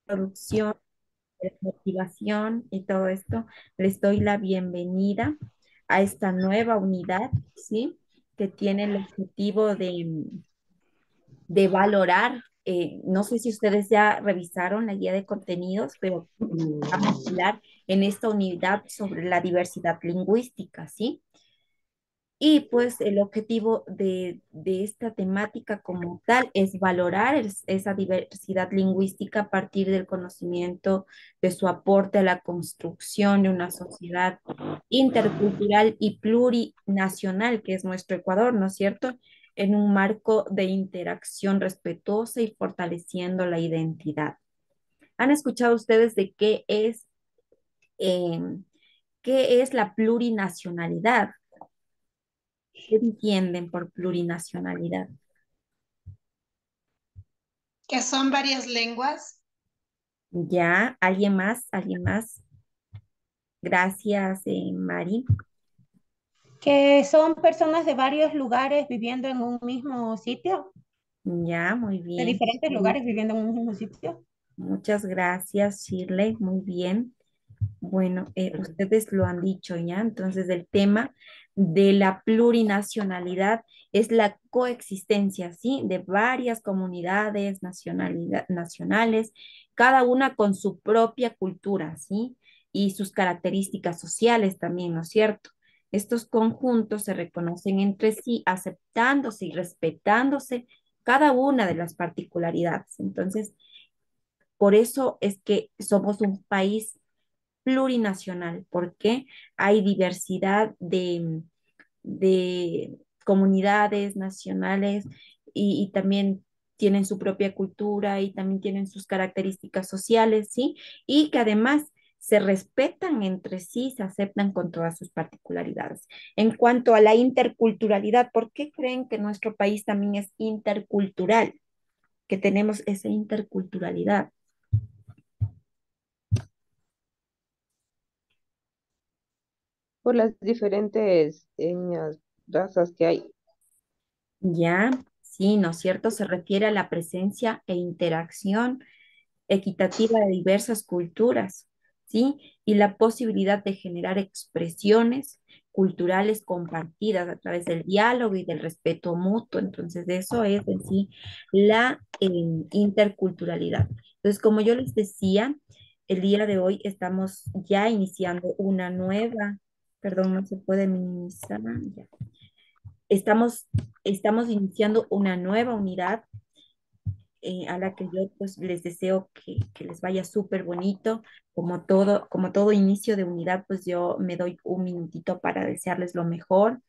producción, de motivación y todo esto, les doy la bienvenida a esta nueva unidad, ¿sí? Que tiene el objetivo de valorar, no sé si ustedes ya revisaron la guía de contenidos, pero vamos a hablar en esta unidad sobre la diversidad lingüística, ¿sí? Y pues el objetivo de esta temática como tal es valorar esa diversidad lingüística a partir del conocimiento de su aporte a la construcción de una sociedad intercultural y plurinacional, que es nuestro Ecuador, ¿no es cierto? En un marco de interacción respetuosa y fortaleciendo la identidad. ¿Han escuchado ustedes de em, qué es la plurinacionalidad? ¿Qué entienden por plurinacionalidad? Que son varias lenguas. ¿Ya? ¿Alguien más? ¿Alguien más? Gracias, Mari. Que son personas de varios lugares viviendo en un mismo sitio, Ya, muy de bien. diferentes lugares viviendo en un mismo sitio. Muchas gracias, Shirley. Muy bien. Bueno, ustedes lo han dicho ya. Entonces, el tema de la plurinacionalidad es la coexistencia, ¿sí? De varias comunidades nacionales, cada una con su propia cultura, ¿sí? Y sus características sociales también, ¿no es cierto? Estos conjuntos se reconocen entre sí, aceptándose y respetándose cada una de las particularidades. Entonces, por eso es que somos un país plurinacional, porque hay diversidad de comunidades nacionales y también tienen su propia cultura y también tienen sus características sociales, ¿sí? Y que además se respetan entre sí, se aceptan con todas sus particularidades. En cuanto a la interculturalidad, ¿por qué creen que nuestro país también es intercultural? Que tenemos esa interculturalidad. Por las diferentes etnias, razas que hay. Ya, sí, ¿no es cierto? Se refiere a la presencia e interacción equitativa de diversas culturas, ¿sí? Y la posibilidad de generar expresiones culturales compartidas a través del diálogo y del respeto mutuo. Entonces, eso es en sí la interculturalidad. Entonces, como yo les decía, el día de hoy estamos ya iniciando una nueva, perdón, no se puede minimizar, ya. Estamos iniciando una nueva unidad a la que yo pues les deseo que les vaya súper bonito. Como todo inicio de unidad, pues yo me doy un minutito para desearles lo mejor,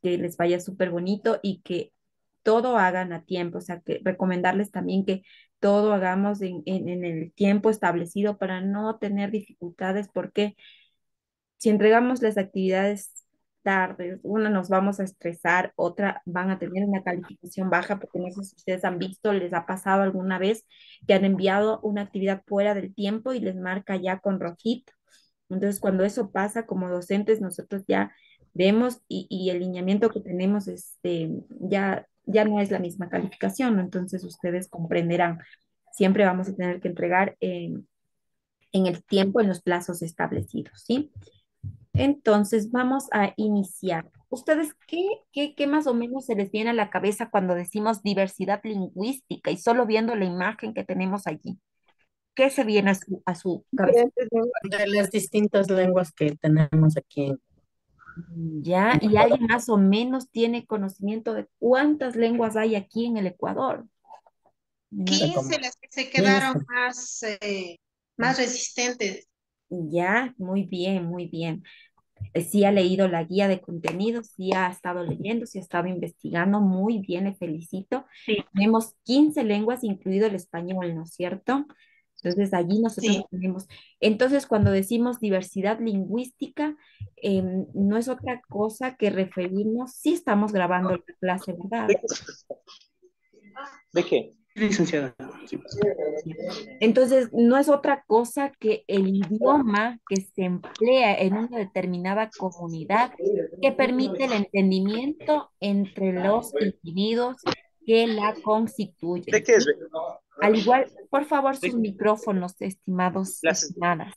que les vaya súper bonito y que todo hagan a tiempo, o sea, que recomendarles también que todo hagamos en el tiempo establecido para no tener dificultades, porque si entregamos las actividades tarde, una nos vamos a estresar, otra van a tener una calificación baja, porque no sé si ustedes han visto, les ha pasado alguna vez que han enviado una actividad fuera del tiempo y les marca ya con rojito. Entonces, cuando eso pasa, como docentes, nosotros ya vemos y el lineamiento que tenemos ya no es la misma calificación, ¿no? Entonces ustedes comprenderán, siempre vamos a tener que entregar en el tiempo, en los plazos establecidos, ¿sí? Entonces, vamos a iniciar. ¿Ustedes qué más o menos se les viene a la cabeza cuando decimos diversidad lingüística y solo viendo la imagen que tenemos allí? ¿Qué se viene a su cabeza? Diferentes lenguas. De las distintas lenguas que tenemos aquí. ¿Ya? ¿Y alguien más o menos tiene conocimiento de cuántas lenguas hay aquí en el Ecuador? No sé. 15 las que se 15. quedaron más resistentes. Ya, muy bien, muy bien. Sí ha leído la guía de contenidos, sí ha estado leyendo, sí ha estado investigando, muy bien, le felicito. Tenemos 15 lenguas, incluido el español, ¿no es cierto? Entonces, allí nosotros Sí. tenemos. Entonces, cuando decimos diversidad lingüística, no es otra cosa que referirnos, sí estamos grabando la clase, ¿verdad? ¿De qué? Licenciada. Sí. Entonces, no es otra cosa que el idioma que se emplea en una determinada comunidad que permite el entendimiento entre los individuos que la ¿De constituyen, qué es? ¿sí? Al igual, por favor, sus micrófonos, estimados, Las, estimadas.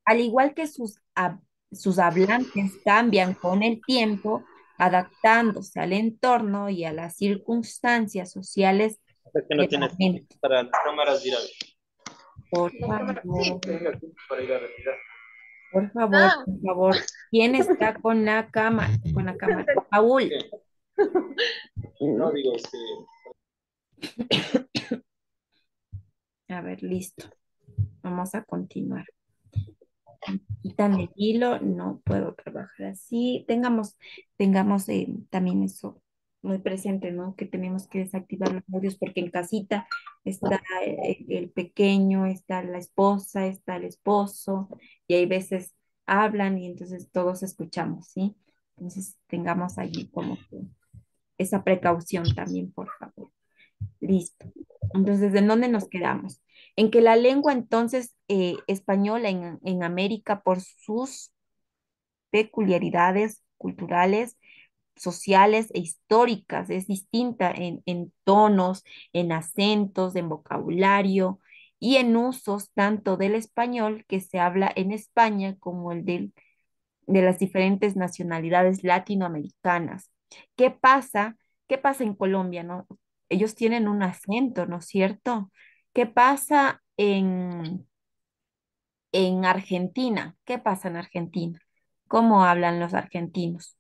Al igual que sus hablantes cambian con el tiempo, adaptándose al entorno y a las circunstancias sociales que no del tiene momento. para cámaras virales. Por Sí. favor, Para ir a retirar. por favor, Ah, por favor. ¿Quién está con la cámara? Con la cámara. Paul. No digo, A ver, listo. Vamos a continuar. Quitan el hilo, no puedo trabajar así. Tengamos también eso muy presente, ¿no? Que tenemos que desactivar los audios porque en casita está el pequeño, está la esposa, está el esposo, y hay veces hablan y entonces todos escuchamos, ¿sí? Entonces tengamos allí como que esa precaución también, por favor. Listo. Entonces, ¿en dónde nos quedamos? En que la lengua entonces española en América por sus peculiaridades culturales, sociales e históricas es distinta en tonos, en acentos, en vocabulario y en usos tanto del español que se habla en España como de las diferentes nacionalidades latinoamericanas. ¿Qué pasa? ¿Qué pasa en Colombia, no? Ellos tienen un acento, ¿no es cierto? ¿Qué pasa en Argentina? ¿Qué pasa en Argentina? ¿Cómo hablan los argentinos?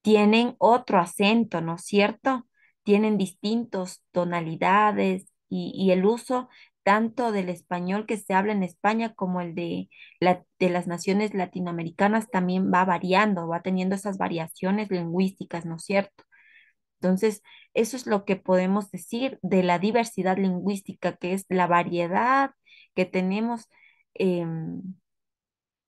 Tienen otro acento, ¿no es cierto? Tienen distintas tonalidades y el uso tanto del español que se habla en España como el de las naciones latinoamericanas también va variando, va teniendo esas variaciones lingüísticas, ¿no es cierto? Entonces, eso es lo que podemos decir de la diversidad lingüística, que es la variedad que tenemos.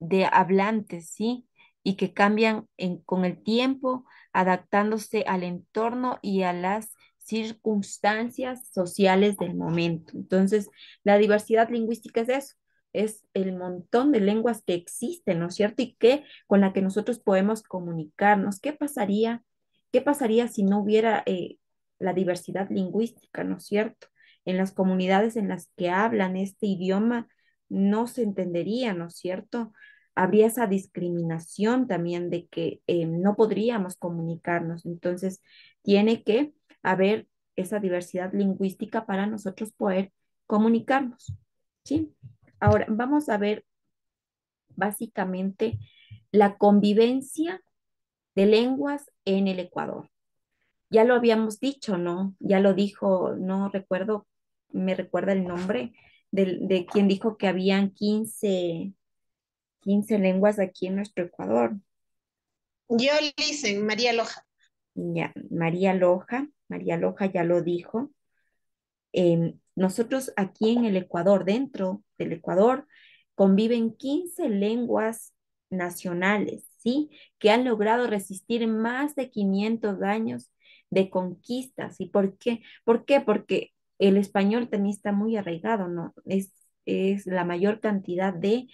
De hablantes, ¿sí? Y que cambian con el tiempo, adaptándose al entorno y a las circunstancias sociales del momento. Entonces, la diversidad lingüística es eso, es el montón de lenguas que existen, ¿no es cierto? Y que con la que nosotros podemos comunicarnos. Qué pasaría si no hubiera la diversidad lingüística, ¿no es cierto? En las comunidades en las que hablan este idioma no se entendería, ¿no es cierto? Habría esa discriminación también de que no podríamos comunicarnos. Entonces, tiene que haber esa diversidad lingüística para nosotros poder comunicarnos. ¿Sí? Ahora, vamos a ver básicamente la convivencia de lenguas en el Ecuador. Ya lo habíamos dicho, ¿no? Ya lo dijo, no recuerdo, me recuerda el nombre de quien dijo que habían 15 lenguas aquí en nuestro Ecuador. yo dicen María Loja. Ya, María Loja ya lo dijo. Nosotros aquí en el Ecuador, dentro del Ecuador, conviven 15 lenguas nacionales, ¿sí? Que han logrado resistir más de 500 años de conquistas. ¿Y por qué? ¿Por qué? Porque el español también está muy arraigado, ¿no? Es la mayor cantidad de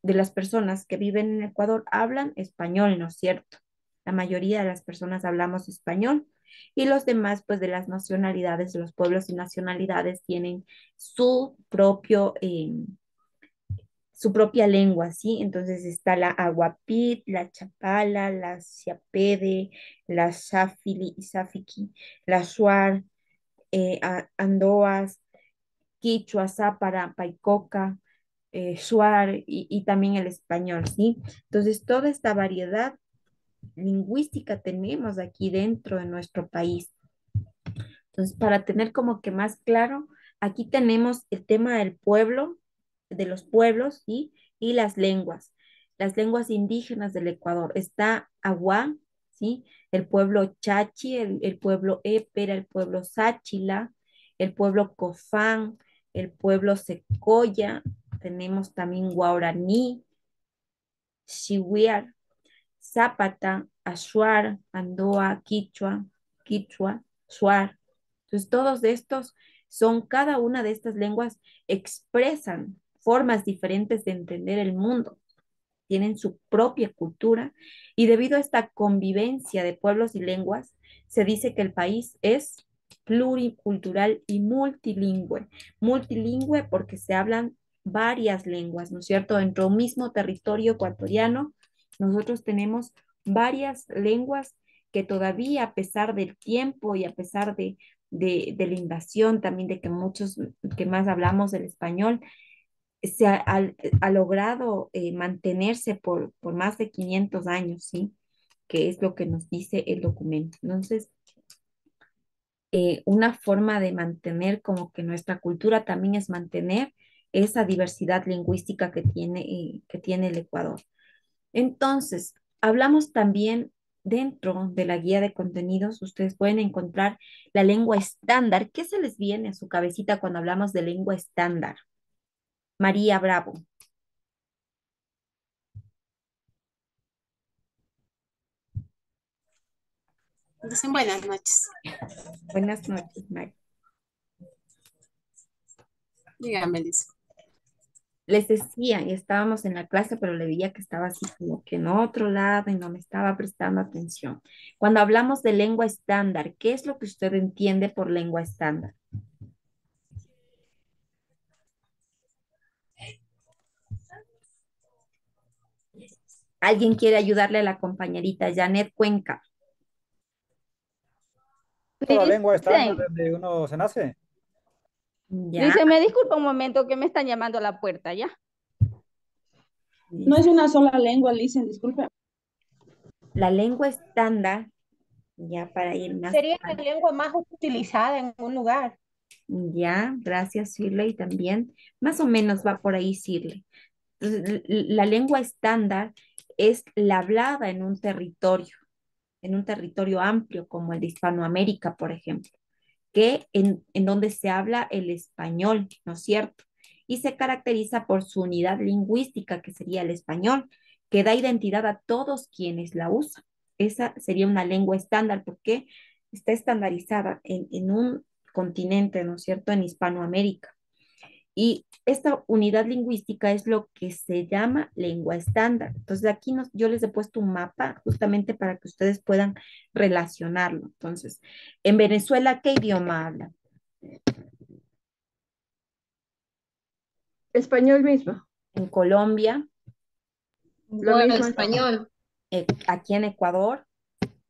las personas que viven en Ecuador hablan español, ¿no es cierto? La mayoría de las personas hablamos español y los demás, pues de las nacionalidades, de los pueblos y nacionalidades, tienen su propia lengua, ¿sí? Entonces está la Aguapit, la Chapala, la Siapede, la Safiki, la Shuar, Andoas, Quichua, Zápara, Paicoca, Shuar y también el español, ¿sí? Entonces toda esta variedad lingüística tenemos aquí dentro de nuestro país. Entonces, para tener como que más claro, aquí tenemos el tema del pueblo, de los pueblos, ¿sí? Y las lenguas indígenas del Ecuador. Está Agua, ¿sí? El pueblo Chachi, el pueblo Épera, el pueblo Sáchila, el pueblo Cofán, el pueblo Secoya, tenemos también Guaraní, Shiwiar, Zápata, Ashuar, Andoa, Quichua, Shuar. Entonces, todos estos son, cada una de estas lenguas expresan formas diferentes de entender el mundo. tienen su propia cultura y debido a esta convivencia de pueblos y lenguas, se dice que el país es pluricultural y multilingüe. Multilingüe porque se hablan varias lenguas, ¿no es cierto? Dentro de un mismo territorio ecuatoriano, nosotros tenemos varias lenguas que todavía, a pesar del tiempo y a pesar de la invasión, también de que muchos que más hablamos del español, ha logrado mantenerse por más de 500 años, ¿sí? Que es lo que nos dice el documento. Entonces, una forma de mantener como que nuestra cultura también es mantener esa diversidad lingüística que tiene el Ecuador. Entonces, hablamos también dentro de la guía de contenidos, ustedes pueden encontrar la lengua estándar. ¿Qué se les viene a su cabecita cuando hablamos de lengua estándar? María Bravo. Dicen buenas noches. Buenas noches, María. Dígame, dice. Les decía, y estábamos en la clase, pero le veía que estaba así como que en otro lado y no me estaba prestando atención. Cuando hablamos de lengua estándar, ¿qué es lo que usted entiende por lengua estándar? ¿Alguien quiere ayudarle a la compañerita Janet Cuenca? La lengua estándar Dicen, donde uno se nace. Ya, dice, me disculpa un momento que me están llamando a la puerta, ¿ya? No es una sola lengua, Listen, disculpe. la lengua estándar, ya para ir más Sería la claro. lengua más utilizada en un lugar. Ya, gracias, Shirley, también. Más o menos va por ahí, Shirley. Entonces, la lengua estándar es la hablada en un territorio amplio como el de Hispanoamérica, por ejemplo, que en donde se habla el español, ¿no es cierto? Y se caracteriza por su unidad lingüística, que sería el español, que da identidad a todos quienes la usan. Esa sería una lengua estándar porque está estandarizada en un continente, ¿no es cierto?, en Hispanoamérica. Y esta unidad lingüística es lo que se llama lengua estándar. Entonces aquí yo les he puesto un mapa justamente para que ustedes puedan relacionarlo. Entonces, en Venezuela, ¿qué idioma hablan? Español mismo. En Colombia, Lo Igual, mismo. español. aquí en Ecuador,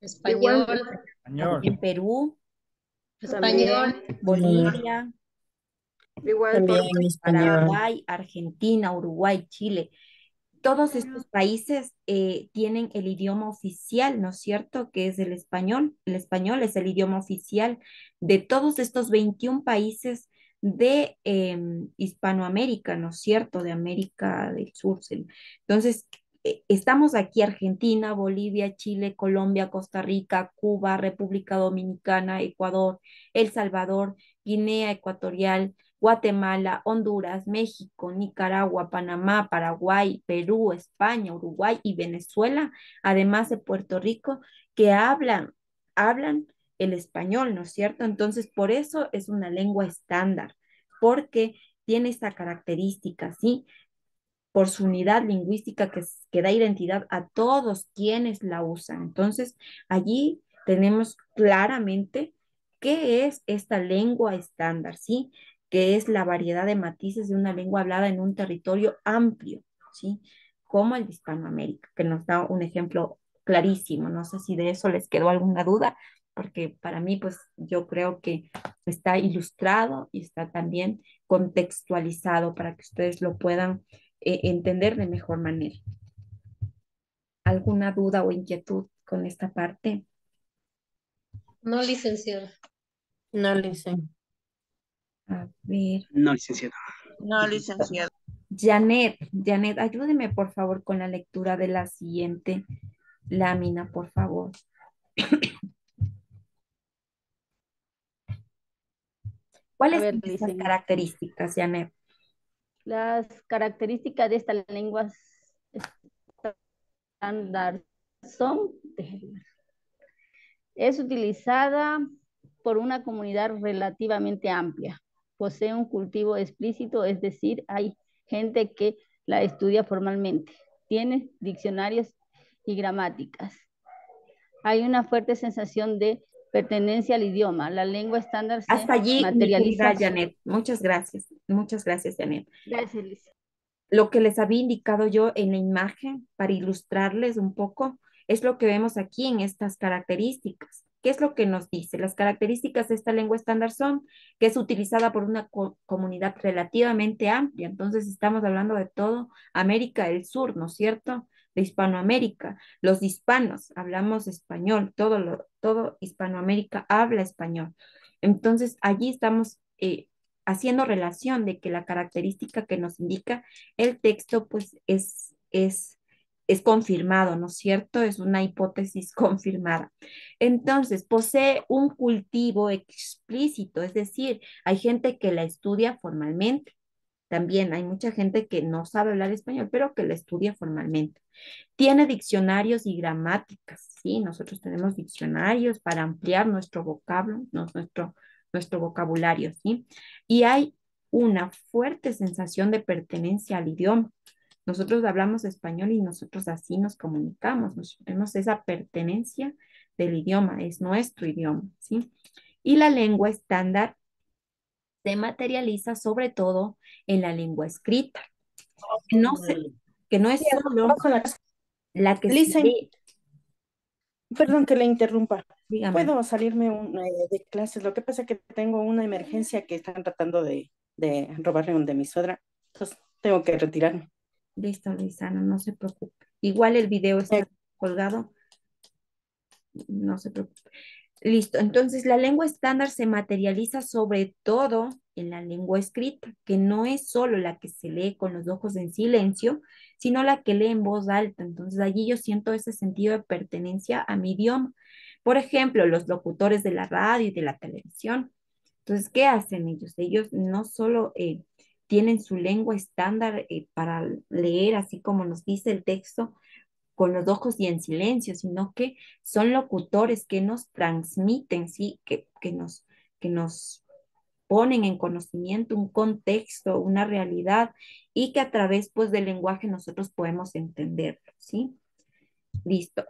Español. aquí Español. en Perú, Español. Bolivia, De igual También forma. español. Paraguay, Argentina, Uruguay, Chile. Todos estos países tienen el idioma oficial, ¿no es cierto? Que es el español. El español es el idioma oficial de todos estos 21 países de Hispanoamérica, ¿no es cierto? De América del Sur. Entonces, estamos aquí Argentina, Bolivia, Chile, Colombia, Costa Rica, Cuba, República Dominicana, Ecuador, El Salvador, Guinea Ecuatorial, Guatemala, Honduras, México, Nicaragua, Panamá, Paraguay, Perú, España, Uruguay y Venezuela, además de Puerto Rico, que hablan el español, ¿no es cierto? Entonces, por eso es una lengua estándar, porque tiene esta característica, ¿sí? Por su unidad lingüística que da identidad a todos quienes la usan. Entonces, allí tenemos claramente qué es esta lengua estándar, ¿sí? Que es la variedad de matices de una lengua hablada en un territorio amplio, ¿sí? Como el de Hispanoamérica, que nos da un ejemplo clarísimo. No sé si de eso les quedó alguna duda, porque para mí, pues yo creo que está ilustrado y está también contextualizado para que ustedes lo puedan entender de mejor manera. ¿Alguna duda o inquietud con esta parte? No, licenciado. No le dicen. A ver, No, licenciado. No, licenciado. Janet, ayúdeme por favor con la lectura de la siguiente lámina, por favor. A ¿Cuáles ver, son estas dicen, características, Janet? las características de estas lenguas estándar son, déjenme ver, es utilizada por una comunidad relativamente amplia. Posee un cultivo explícito, es decir, hay gente que la estudia formalmente. tiene diccionarios y gramáticas. Hay una fuerte sensación de pertenencia al idioma. La lengua estándar se Hasta allí, mi materializa. querida Janet. Muchas gracias. Muchas gracias, Janet. Gracias, Alicia. Lo que les había indicado yo en la imagen para ilustrarles un poco es lo que vemos aquí en estas características. ¿Qué es lo que nos dice? Las características de esta lengua estándar son que es utilizada por una comunidad relativamente amplia. Entonces estamos hablando de todo América del Sur, ¿no es cierto? De Hispanoamérica. Los hispanos hablamos español, todo Hispanoamérica habla español. Entonces allí estamos haciendo relación de que la característica que nos indica el texto, pues es confirmado, ¿no es cierto? Es una hipótesis confirmada. Entonces, posee un cultivo explícito, es decir, hay gente que la estudia formalmente. También hay mucha gente que no sabe hablar español, pero que la estudia formalmente. Tiene diccionarios y gramáticas, ¿sí? Nosotros tenemos diccionarios para ampliar nuestro vocablo, nuestro vocabulario, ¿sí? Y hay una fuerte sensación de pertenencia al idioma. Nosotros hablamos español y nosotros así nos comunicamos, tenemos esa pertenencia del idioma, es nuestro idioma, ¿sí? Y la lengua estándar se materializa sobre todo en la lengua escrita, que no es solo Con la casa. la que se Listen, lee, perdón que le interrumpa. dígame. Puedo salirme de clases. Lo que pasa es que tengo una emergencia que están tratando de robarme un de mi suegra. Entonces tengo que retirarme. Listo, Luisana, no se preocupe. Igual el video está colgado, no se preocupe. Listo, entonces la lengua estándar se materializa sobre todo en la lengua escrita, que no es solo la que se lee con los ojos en silencio, sino la que lee en voz alta. Entonces allí yo siento ese sentido de pertenencia a mi idioma. Por ejemplo, los locutores de la radio y de la televisión. Entonces, ¿qué hacen ellos? Ellos no solo tienen su lengua estándar para leer, así como nos dice el texto, con los ojos y en silencio, sino que son locutores que nos transmiten, ¿sí? Que nos ponen en conocimiento un contexto, una realidad y que a través pues del lenguaje nosotros podemos entenderlo, ¿sí? Listo.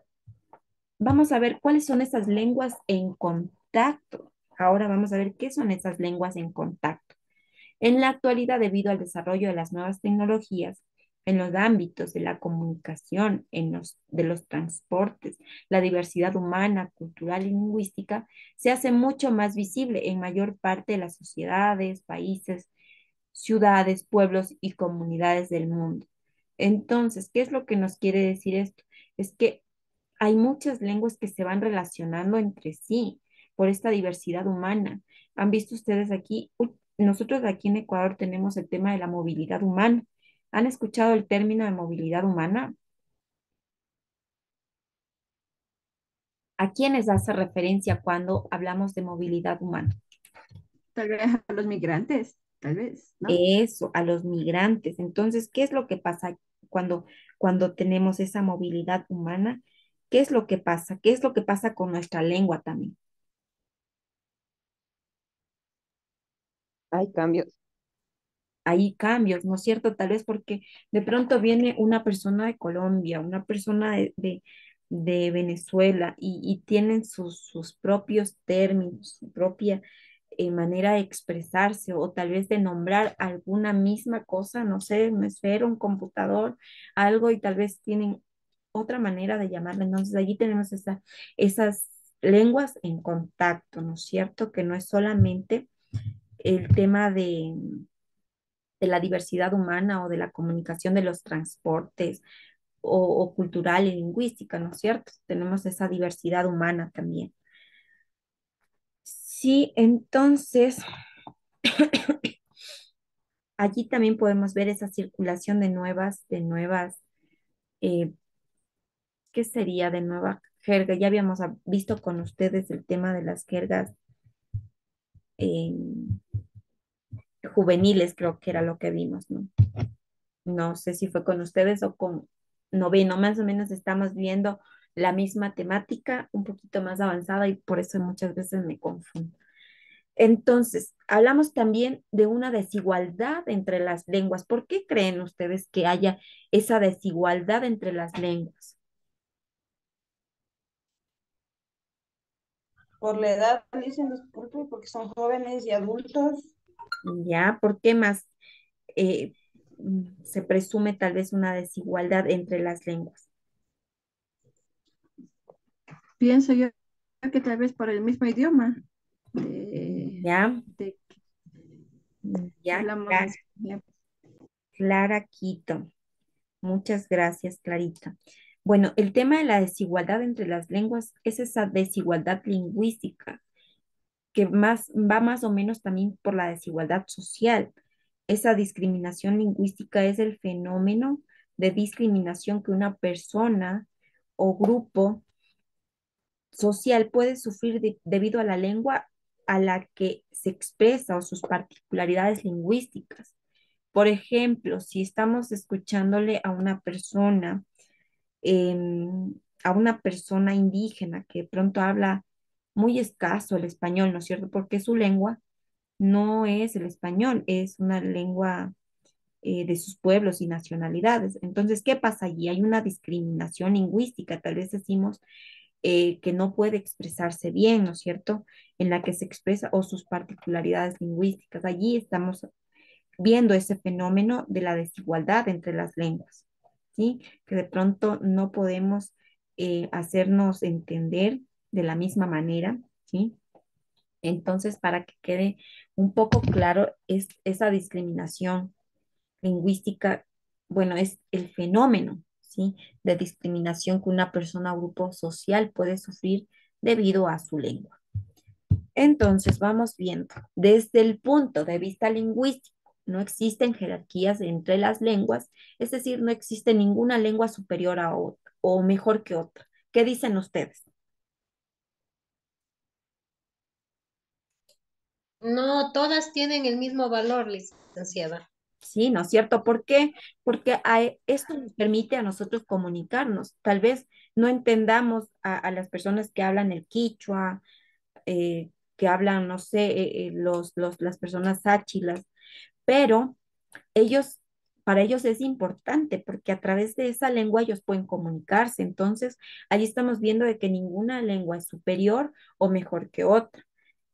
Vamos a ver cuáles son esas lenguas en contacto. Ahora vamos a ver qué son esas lenguas en contacto. En la actualidad, debido al desarrollo de las nuevas tecnologías, en los ámbitos de la comunicación, de los transportes, la diversidad humana, cultural y lingüística se hace mucho más visible en mayor parte de las sociedades, países, ciudades, pueblos y comunidades del mundo. Entonces, ¿qué es lo que nos quiere decir esto? Es que hay muchas lenguas que se van relacionando entre sí por esta diversidad humana. ¿Han visto ustedes aquí? Nosotros aquí en Ecuador tenemos el tema de la movilidad humana. ¿Han escuchado el término de movilidad humana? ¿A quiénes hace referencia cuando hablamos de movilidad humana? Tal vez a los migrantes, tal vez, ¿no? Eso, a los migrantes. Entonces, ¿qué es lo que pasa cuando tenemos esa movilidad humana? ¿Qué es lo que pasa? ¿Qué es lo que pasa con nuestra lengua también? Hay cambios. Hay cambios, ¿no es cierto? Tal vez porque de pronto viene una persona de Colombia, una persona de Venezuela y tienen sus propios términos, su propia manera de expresarse o tal vez de nombrar alguna misma cosa, no sé, una esfera, un computador, algo y tal vez tienen otra manera de llamarla. Entonces allí tenemos esas lenguas en contacto, ¿no es cierto? Que no es solamente el tema de la diversidad humana o de la comunicación de los transportes o cultural y lingüística, ¿no es cierto? Tenemos esa diversidad humana también. Sí, entonces allí también podemos ver esa circulación eh, ¿qué sería de nueva jerga? Ya habíamos visto con ustedes el tema de las jergas eh, juveniles, creo que era lo que vimos, ¿no? No sé si fue con ustedes o con noveno, más o menos estamos viendo la misma temática, un poquito más avanzada y por eso muchas veces me confundo. Entonces, hablamos también de una desigualdad entre las lenguas. ¿Por qué creen ustedes que haya esa desigualdad entre las lenguas? Por la edad, dicen, disculpe, porque son jóvenes y adultos. ¿Ya? ¿Por qué más se presume tal vez una desigualdad entre las lenguas? Pienso yo que tal vez por el mismo idioma ¿Ya? de que ¿Ya? hablamos en español. Clara Quito. Muchas gracias, Clarita. Bueno, el tema de la desigualdad entre las lenguas es esa desigualdad lingüística que va más o menos también por la desigualdad social. Esa discriminación lingüística es el fenómeno de discriminación que una persona o grupo social puede sufrir debido a la lengua a la que se expresa o sus particularidades lingüísticas. Por ejemplo, si estamos escuchándole a una persona indígena que de pronto habla muy escaso el español, ¿no es cierto? Porque su lengua no es el español, es una lengua de sus pueblos y nacionalidades. Entonces, ¿qué pasa allí? Hay una discriminación lingüística, tal vez decimos que no puede expresarse bien, ¿no es cierto? En la que se expresa o sus particularidades lingüísticas. Allí estamos viendo ese fenómeno de la desigualdad entre las lenguas, ¿sí? Que de pronto no podemos hacernos entender de la misma manera, ¿sí? Entonces, para que quede un poco claro, es esa discriminación lingüística, bueno, es el fenómeno, ¿sí? De discriminación que una persona o grupo social puede sufrir debido a su lengua. Entonces, vamos viendo, desde el punto de vista lingüístico, no existen jerarquías entre las lenguas, es decir, no existe ninguna lengua superior a otra o mejor que otra. ¿Qué dicen ustedes? No, todas tienen el mismo valor, licenciada. Sí, ¿no es cierto? ¿Por qué? Porque esto nos permite a nosotros comunicarnos. Tal vez no entendamos a las personas que hablan el quichua, que hablan, no sé, las personas sáchilas, pero ellos, para ellos es importante porque a través de esa lengua ellos pueden comunicarse. Entonces, allí estamos viendo de que ninguna lengua es superior o mejor que otra,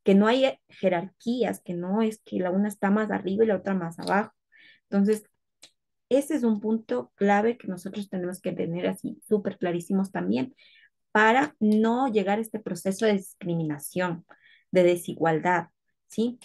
que no hay jerarquías, que no es que la una está más arriba y la otra más abajo. Entonces, ese es un punto clave que nosotros tenemos que tener así súper clarísimos también para no llegar a este proceso de discriminación, de desigualdad, ¿sí?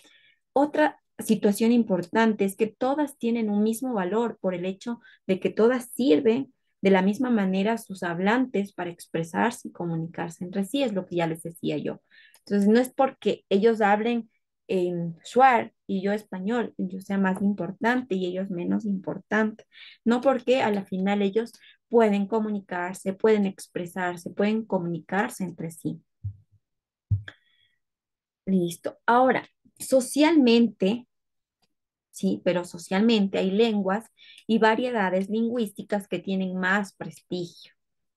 Otra situación importante es que todas tienen un mismo valor por el hecho de que todas sirven de la misma manera a sus hablantes para expresarse y comunicarse entre sí, es lo que ya les decía yo. Entonces, no es porque ellos hablen en Shuar y yo español, yo sea más importante y ellos menos importante. No porque a la final ellos pueden comunicarse, pueden expresarse, pueden comunicarse entre sí. Listo. Ahora, socialmente, sí, pero socialmente hay lenguas y variedades lingüísticas que tienen más prestigio.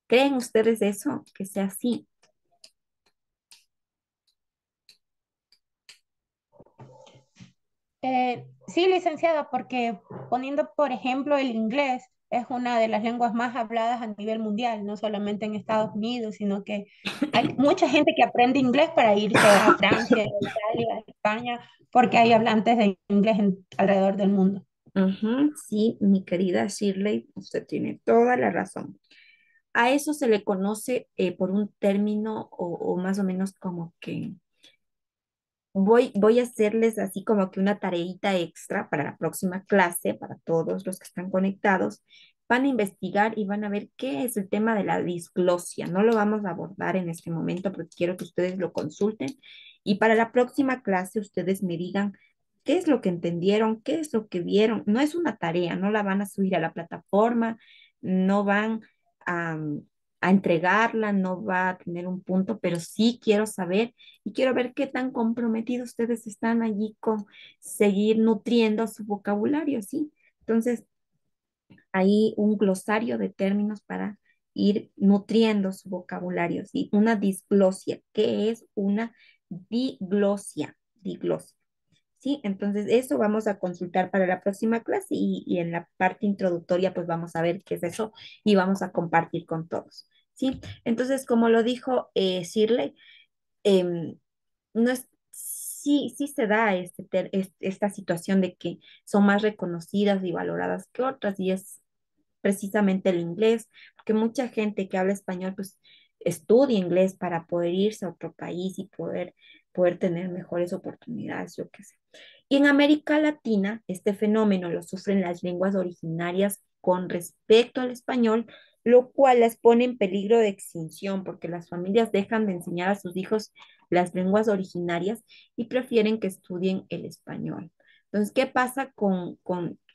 ¿Creen ustedes eso? Que sea así. Sí, licenciada, porque poniendo, por ejemplo, el inglés es una de las lenguas más habladas a nivel mundial, no solamente en Estados Unidos, sino que hay mucha gente que aprende inglés para irse a Francia, a Italia, a España, porque hay hablantes de inglés alrededor del mundo. Ujú, sí, mi querida Shirley, usted tiene toda la razón. A eso se le conoce por un término o más o menos como que voy a hacerles así como que una tareita extra para la próxima clase, para todos los que están conectados. Van a investigar y van a ver qué es el tema de la disglosia. No lo vamos a abordar en este momento, pero quiero que ustedes lo consulten. Y para la próxima clase ustedes me digan qué es lo que entendieron, qué es lo que vieron. No es una tarea, no la van a subir a la plataforma, no van a, a entregarla, no va a tener un punto, pero sí quiero saber y quiero ver qué tan comprometidos ustedes están allí con seguir nutriendo su vocabulario, ¿sí? Entonces, hay un glosario de términos para ir nutriendo su vocabulario, ¿sí? Una disglosia. ¿Qué es una diglosia? diglosia. ¿Sí? Entonces, eso vamos a consultar para la próxima clase y en la parte introductoria, pues vamos a ver qué es eso y vamos a compartir con todos. ¿Sí? Entonces, como lo dijo Shirley, em, no es, sí, sí se da esta situación de que son más reconocidas y valoradas que otras y es precisamente el inglés, porque mucha gente que habla español, pues estudia inglés para poder irse a otro país y poder tener mejores oportunidades, yo qué sé. Y en América Latina, este fenómeno lo sufren las lenguas originarias con respecto al español, lo cual las pone en peligro de extinción porque las familias dejan de enseñar a sus hijos las lenguas originarias y prefieren que estudien el español. Entonces, ¿qué pasa con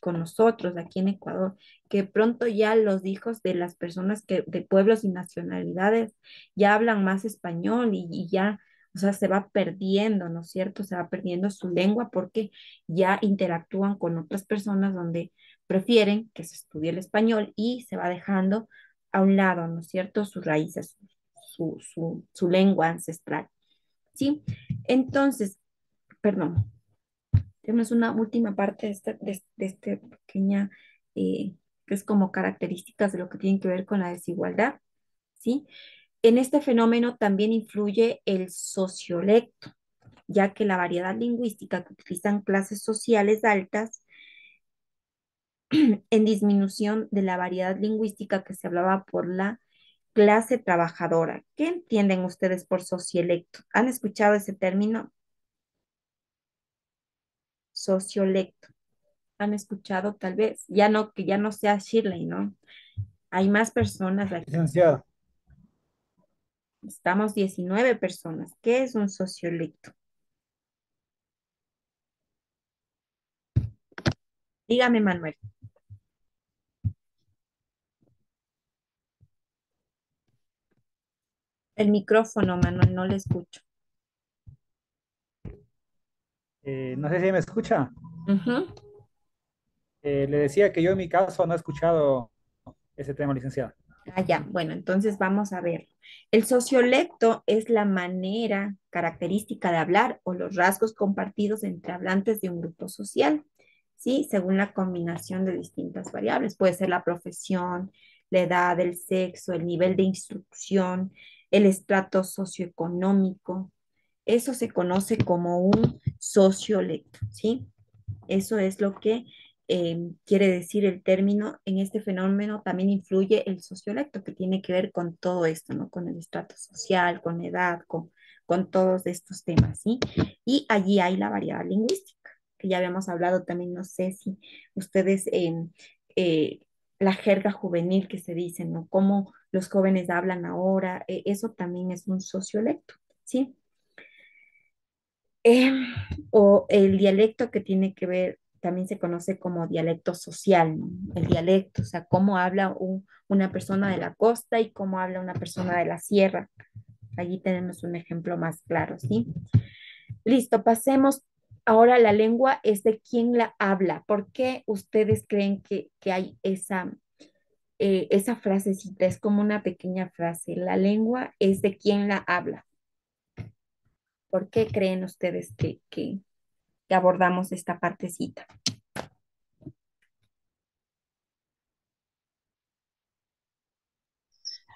nosotros aquí en Ecuador? Que pronto ya los hijos de las personas de pueblos y nacionalidades ya hablan más español y ya, o sea, se va perdiendo, ¿no es cierto? Se va perdiendo su lengua porque ya interactúan con otras personas donde prefieren que se estudie el español y se va dejando a un lado, ¿no es cierto? Sus raíces, su lengua ancestral, ¿sí? Entonces, perdón, tenemos una última parte de esta pequeña, eh, que es como características de lo que tiene que ver con la desigualdad, ¿sí? En este fenómeno también influye el sociolecto, ya que la variedad lingüística que utilizan clases sociales altas en disminución de la variedad lingüística que se hablaba por la clase trabajadora. ¿Qué entienden ustedes por sociolecto? ¿Han escuchado ese término? Sociolecto. ¿Han escuchado tal vez? Ya no, que ya no sea Shirley, ¿no? Hay más personas aquí. Licenciada. Estamos 19 personas. ¿Qué es un sociolecto? Dígame, Manuel. El micrófono, Manuel, no le escucho. No sé si me escucha. Ujú. Le decía que yo en mi caso no he escuchado ese tema, licenciada. Ah, ya, bueno, entonces vamos a ver. El sociolecto es la manera característica de hablar o los rasgos compartidos entre hablantes de un grupo social, ¿sí? Según la combinación de distintas variables. Puede ser la profesión, la edad, el sexo, el nivel de instrucción, el estrato socioeconómico. Eso se conoce como un sociolecto, ¿sí? Eso es lo que quiere decir el término. En este fenómeno también influye el sociolecto, que tiene que ver con todo esto, ¿no? Con el estrato social, con edad, con todos estos temas, ¿sí? Y allí hay la variedad lingüística, que ya habíamos hablado también, no sé si ustedes, eh, la jerga juvenil que se dice, ¿no? Cómo los jóvenes hablan ahora, eso también es un sociolecto, ¿sí? Em, o el dialecto que tiene que ver, también se conoce como dialecto social, ¿no? El dialecto, o sea, cómo habla una persona de la costa y cómo habla una persona de la sierra. Allí tenemos un ejemplo más claro, ¿sí? Listo, pasemos. Ahora la lengua es de quien la habla. ¿Por qué ustedes creen que hay esa frasecita? Es como una pequeña frase. La lengua es de quien la habla. ¿Por qué creen ustedes que abordamos esta partecita?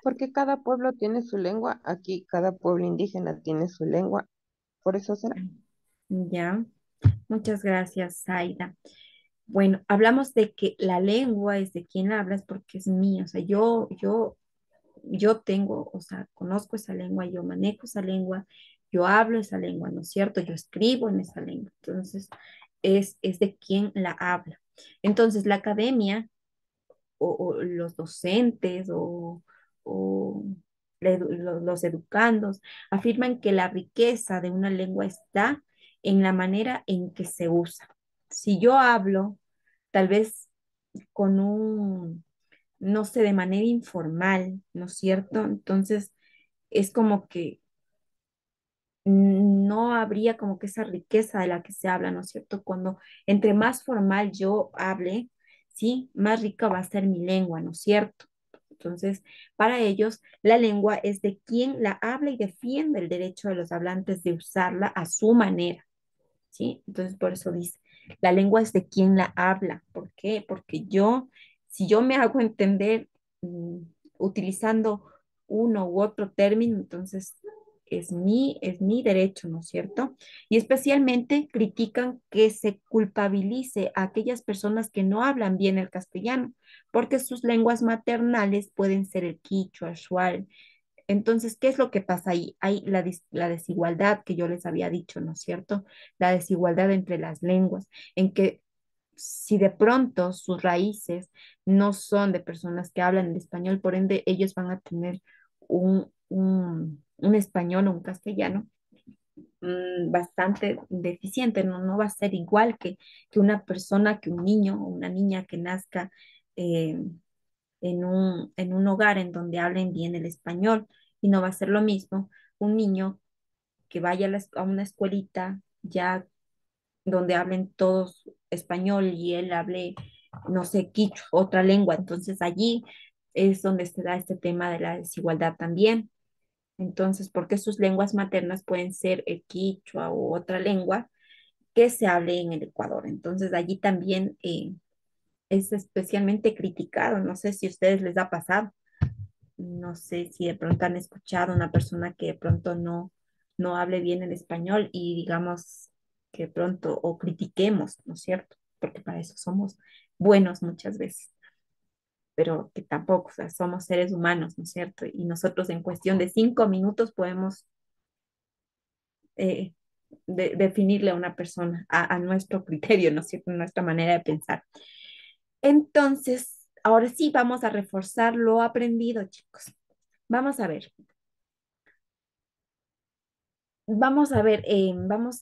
Porque cada pueblo tiene su lengua, aquí cada pueblo indígena tiene su lengua, por eso será. Ya, muchas gracias, Zaida. Bueno, hablamos de que la lengua es de quien hablas porque es mía, o sea, yo tengo, o sea, conozco esa lengua, yo manejo esa lengua, yo hablo esa lengua, ¿no es cierto? Yo escribo en esa lengua, entonces es de quien la habla. Entonces, la academia o los docentes o los educandos afirman que la riqueza de una lengua está en la manera en que se usa. Si yo hablo, tal vez con no sé, de manera informal, ¿no es cierto? Entonces, es como que no habría como que esa riqueza de la que se habla, ¿no es cierto? Cuando entre más formal yo hable, ¿sí? Más rica va a ser mi lengua, ¿no es cierto? Entonces, para ellos, la lengua es de quien la habla y defiende el derecho de los hablantes de usarla a su manera, ¿sí? Entonces, por eso dice, la lengua es de quien la habla. ¿Por qué? Porque yo, si yo me hago entender mm, utilizando uno u otro término, entonces es mi derecho, ¿no es cierto? Y especialmente critican que se culpabilice a aquellas personas que no hablan bien el castellano, porque sus lenguas maternales pueden ser el quichua, el shuar. Entonces, ¿qué es lo que pasa ahí? Hay la desigualdad que yo les había dicho, ¿no es cierto? La desigualdad entre las lenguas, en que si de pronto sus raíces no son de personas que hablan el español, por ende ellos van a tener un español o un castellano bastante deficiente, ¿no? No va a ser igual que una persona, que un niño o una niña que nazca eh, en un hogar en donde hablen bien el español y no va a ser lo mismo un niño que vaya a una escuelita ya donde hablen todos español y él hable, no sé, quichua, otra lengua. Entonces allí es donde se da este tema de la desigualdad también. Entonces, porque sus lenguas maternas pueden ser el quichua o otra lengua que se hable en el Ecuador. Entonces allí también es especialmente criticado. No sé si a ustedes les ha pasado. No sé si de pronto han escuchado a una persona que de pronto no hable bien el español y digamos que de pronto o critiquemos, ¿no es cierto? Porque para eso somos buenos muchas veces, pero que tampoco, o sea, somos seres humanos, ¿no es cierto? Y nosotros en cuestión de 5 minutos podemos eh, definirle a una persona a nuestro criterio, ¿no es cierto? Nuestra manera de pensar. Entonces, ahora sí vamos a reforzar lo aprendido, chicos. Vamos a ver.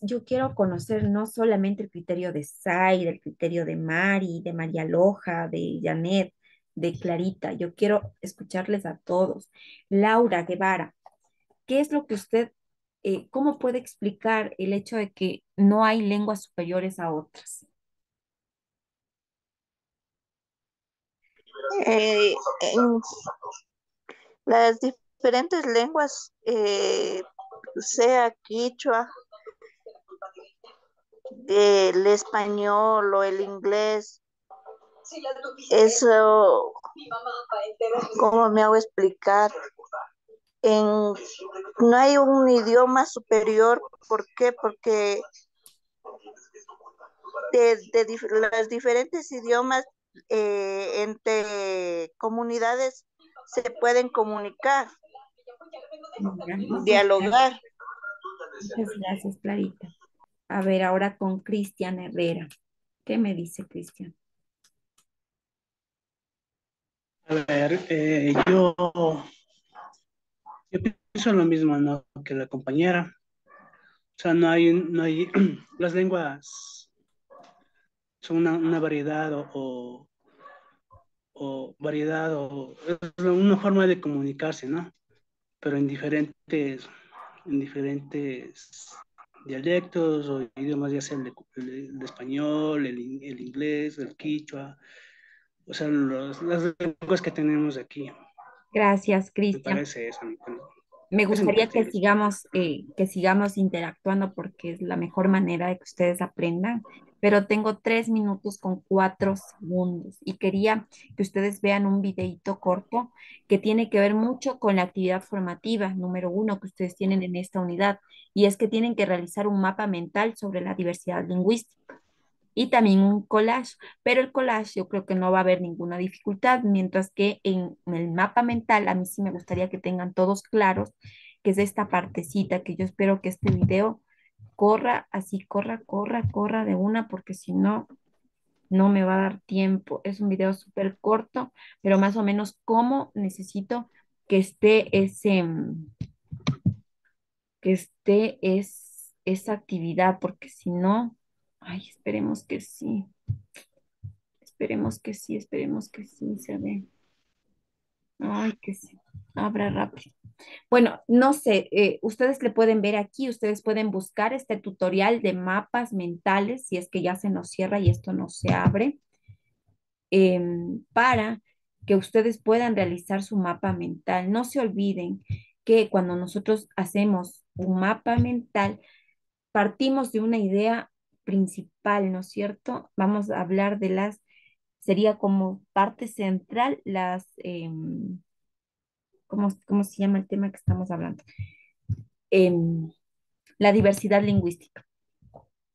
Yo quiero conocer no solamente el criterio de Sai, el criterio de Mari, de María Loja, de Janet, de Clarita. Yo quiero escucharles a todos. Laura Guevara, ¿qué es lo que cómo puede explicar el hecho de que no hay lenguas superiores a otras? En las diferentes lenguas, sea quichua, el español o el inglés, eso, ¿cómo me hago explicar? En, no hay un idioma superior. ¿Por qué? Porque los diferentes idiomas entre comunidades se pueden comunicar, Ya, muchas gracias. dialogar. Muchas gracias, Clarita. A ver, ahora con Cristian Herrera. ¿Qué me dice Cristian? A ver, yo pienso lo mismo, ¿no? Que la compañera. O sea, no hay, las lenguas son una variedad o variedad o es una forma de comunicarse, ¿no? Pero en diferentes dialectos o idiomas, ya sea el español, el inglés, el quichua, o sea, las lenguas que tenemos aquí. Gracias, Me Cristian. parece eso. Bueno, Me es gustaría entendible. que sigamos interactuando porque es la mejor manera de que ustedes aprendan, pero tengo 3 minutos con 4 segundos y quería que ustedes vean un videíto corto que tiene que ver mucho con la actividad formativa número 1 que ustedes tienen en esta unidad y es que tienen que realizar un mapa mental sobre la diversidad lingüística y también un collage, pero el collage yo creo que no va a haber ninguna dificultad, mientras que en el mapa mental a mí sí me gustaría que tengan todos claros, que es esta partecita, que yo espero que este video corra así, corra de una, porque si no, no me va a dar tiempo. Es un video súper corto, pero más o menos cómo necesito que esa actividad, porque si no, ay, esperemos que sí, se ve. Ay, que sí, abra rápido. Bueno, no sé, ustedes le pueden ver aquí, ustedes pueden buscar este tutorial de mapas mentales, si es que ya se nos cierra y esto no se abre, para que ustedes puedan realizar su mapa mental. No se olviden que cuando nosotros hacemos un mapa mental, partimos de una idea principal, ¿no es cierto? Vamos a hablar de sería como parte central ¿cómo se llama el tema que estamos hablando? Em, la diversidad lingüística.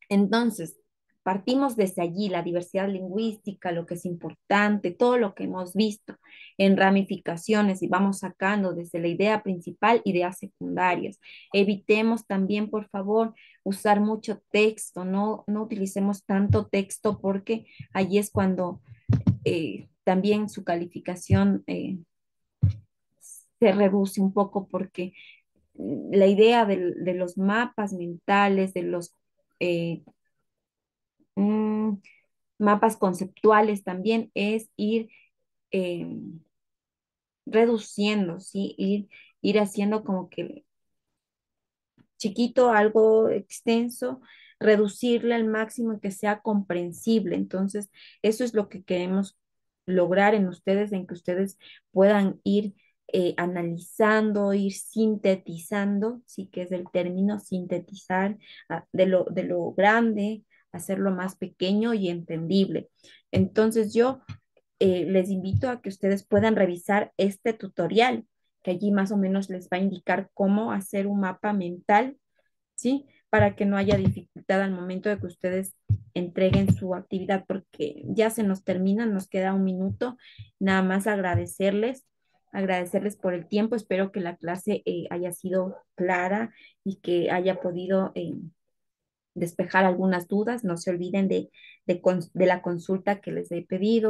Entonces, partimos desde allí, la diversidad lingüística, lo que es importante, todo lo que hemos visto en ramificaciones y vamos sacando desde la idea principal, ideas secundarias. Evitemos también, por favor, usar mucho texto, no utilicemos tanto texto porque allí es cuando también su calificación se reduce un poco porque la idea de los mapas mentales, de los eh, mm, mapas conceptuales también es ir eh, reduciendo, ¿sí? Ir haciendo como que chiquito, algo extenso, reducirle al máximo que sea comprensible. Entonces, eso es lo que queremos lograr en ustedes, en que ustedes puedan ir analizando, ir sintetizando, sí que es el término sintetizar de lo grande, hacerlo más pequeño y entendible. Entonces, yo les invito a que ustedes puedan revisar este tutorial, que allí más o menos les va a indicar cómo hacer un mapa mental, ¿sí? Para que no haya dificultad al momento de que ustedes entreguen su actividad, porque ya se nos termina, nos queda un minuto. Nada más agradecerles por el tiempo. Espero que la clase haya sido clara y que haya podido despejar algunas dudas. No se olviden de la consulta que les he pedido.